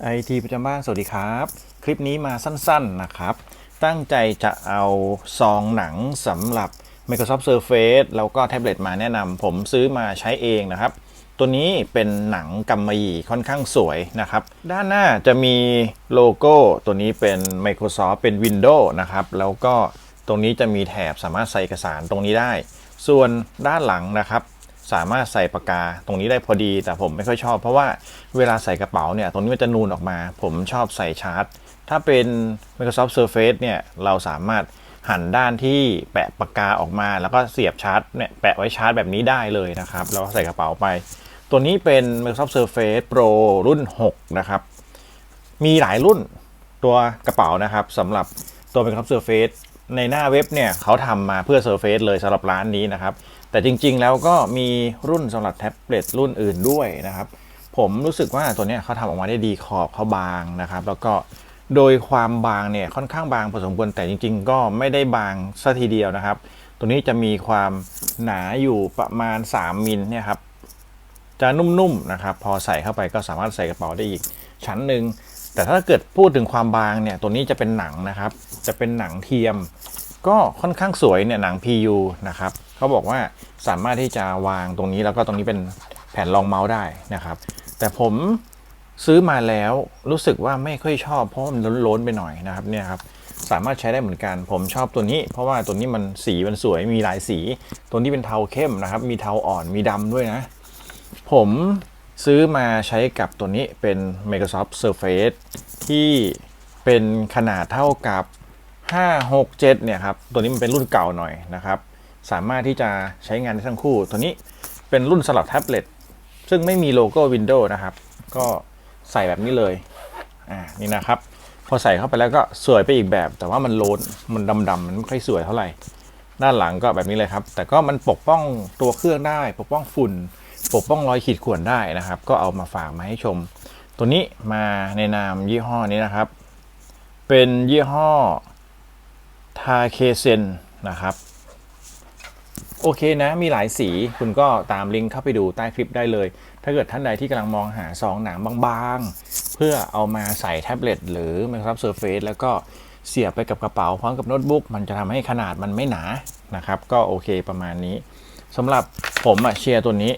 ไอทีประจำบ้านสวัสดีครับคลิปนี้มาสั้นๆนะครับตั้งใจจะเอาซองหนังสำหรับ Microsoft Surface แล้วก็แท็บเล็ตมาแนะนำผมซื้อมาใช้เองนะครับตัวนี้เป็นหนังกำมะหยี่ค่อนข้างสวยนะครับด้านหน้าจะมีโลโก้ตัวนี้เป็น Microsoft เป็น Windows นะครับแล้วก็ตรงนี้จะมีแถบสามารถใส่เอกสารตรงนี้ได้ส่วนด้านหลังนะครับสามารถใส่ปากกาตรงนี้ได้พอดีแต่ผมไม่ค่อยชอบเพราะว่าเวลาใส่กระเป๋าเนี่ยตรงนี้มันจะนูนออกมาผมชอบใส่ชาร์จถ้าเป็น Microsoft Surface เนี่ยเราสามารถหันด้านที่แปะปากกาออกมาแล้วก็เสียบชาร์จเนี่ยแปะไว้ชาร์จแบบนี้ได้เลยนะครับแล้วก็ใส่กระเป๋าไปตัวนี้เป็น Microsoft Surface Pro รุ่น6นะครับมีหลายรุ่นตัวกระเป๋านะครับสำหรับตัว Microsoft Surface ในหน้าเว็บเนี่ยเขาทำมาเพื่อ Surface เลยสำหรับร้านนี้นะครับแต่จริงๆแล้วก็มีรุ่นสำหรับแท็บเล็ตรุ่นอื่นด้วยนะครับผมรู้สึกว่าตัวนี้เขาทำออกมาได้ดีขอบเขาบางนะครับแล้วก็โดยความบางเนี่ยค่อนข้างบางพอสมควรแต่จริงๆก็ไม่ได้บางซะทีเดียวนะครับตัวนี้จะมีความหนาอยู่ประมาณ3มิลเนี่ยครับจะนุ่มๆนะครับพอใส่เข้าไปก็สามารถใส่กระเป๋าได้อีกชั้นหนึ่งแต่ถ้าเกิดพูดถึงความบางเนี่ยตัวนี้จะเป็นหนังนะครับจะเป็นหนังเทียมก็ค่อนข้างสวยเนี่ยหนัง PU นะครับเขาบอกว่าสามารถที่จะวางตรงนี้แล้วก็ตรงนี้เป็นแผ่นรองเมาส์ได้นะครับแต่ผมซื้อมาแล้วรู้สึกว่าไม่ค่อยชอบเพราะมันล้นๆไปหน่อยนะครับเนี่ยครับสามารถใช้ได้เหมือนกันผมชอบตัวนี้เพราะว่าตัวนี้มันสีมันสวยมีหลายสีตัวนี้เป็นเทาเข้มนะครับมีเทาอ่อนมีดำด้วยนะผมซื้อมาใช้กับตัวนี้เป็น Microsoft Surface ที่เป็นขนาดเท่ากับ5 6 7เนี่ยครับตัวนี้มันเป็นรุ่นเก่าหน่อยนะครับสามารถที่จะใช้งานได้ทั้งคู่ตัวนี้เป็นรุ่นสำหรับแท็บเล็ตซึ่งไม่มีโลโก้ Windows นะครับก็ใส่แบบนี้เลยนี่นะครับพอใส่เข้าไปแล้วก็สวยไปอีกแบบแต่ว่ามันโลนมันดำๆมันไม่ค่อยสวยเท่าไหร่ด้านหลังก็แบบนี้เลยครับแต่ก็มันปกป้องตัวเครื่องได้ปกป้องฝุ่นปกป้องรอยขีดข่วนได้นะครับก็เอามาฝากมาให้ชมตัวนี้มาในนามยี่ห้อนี้นะครับเป็นยี่ห้อทาเคเซนนะครับโอเคนะมีหลายสีคุณก็ตามลิงก์เข้าไปดูใต้คลิปได้เลยถ้าเกิดท่านใดที่กำลังมองหาซองหนังบางๆเพื่อเอามาใส่แท็บเล็ตหรือ Microsoft Surface แล้วก็เสียบไปกับกระเป๋าพร้อมกับโน้ตบุ๊กมันจะทำให้ขนาดมันไม่หนานะครับก็โอเคประมาณนี้สำหรับผมเชียร์ตัวนี้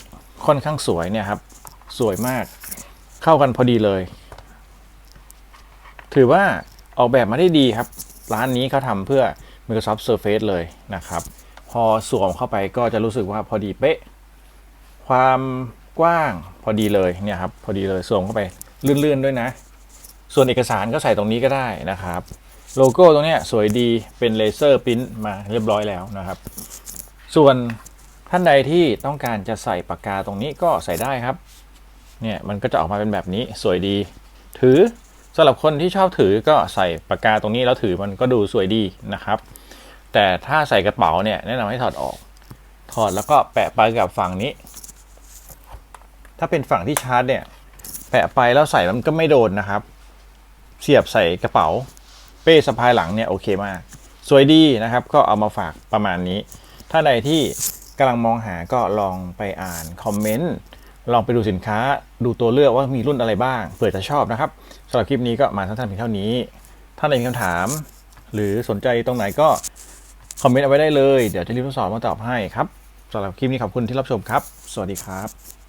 ค่อนข้างสวยเนี่ยครับสวยมากเข้ากันพอดีเลยถือว่าออกแบบมาได้ดีครับร้านนี้เขาทำเพื่อ Microsoft Surface เลยนะครับพอสวมเข้าไปก็จะรู้สึกว่าพอดีเป๊ะความกว้างพอดีเลยเนี่ยครับพอดีเลยสวมเข้าไปลื่นๆด้วยนะส่วนเอกสารก็ใส่ตรงนี้ก็ได้นะครับโลโก้ตรงนี้สวยดีเป็นเลเซอร์พิมพ์มาเรียบร้อยแล้วนะครับส่วนท่านใดที่ต้องการจะใส่ปากกาตรงนี้ก็ใส่ได้ครับเนี่ยมันก็จะออกมาเป็นแบบนี้สวยดีถือสำหรับคนที่ชอบถือก็ใส่ปากกาตรงนี้แล้วถือมันก็ดูสวยดีนะครับแต่ถ้าใส่กระเป๋าเนี่ยแนะนำให้ถอดออกถอดแล้วก็แปะไปกับฝั่งนี้ถ้าเป็นฝั่งที่ชาร์จเนี่ยแปะไปแล้วใส่มันก็ไม่โดนนะครับเสียบใส่กระเป๋าเป้สะพายหลังเนี่ยโอเคมากสวยดีนะครับก็เอามาฝากประมาณนี้ถ้าใดที่กำลังมองหาก็ลองไปอ่านคอมเมนต์ลองไปดูสินค้าดูตัวเลือกว่ามีรุ่นอะไรบ้างเผื่อจะชอบนะครับสำหรับคลิปนี้ก็มาสั้นๆเพียงเท่านี้ถ้าใดมีคำถามหรือสนใจตรงไหนก็คอมเมนต์เอาไว้ได้เลยเดี๋ยวจะรีบทดสอบมาตอบให้ครับสำหรับคลิปนี้ขอบคุณที่รับชมครับสวัสดีครับ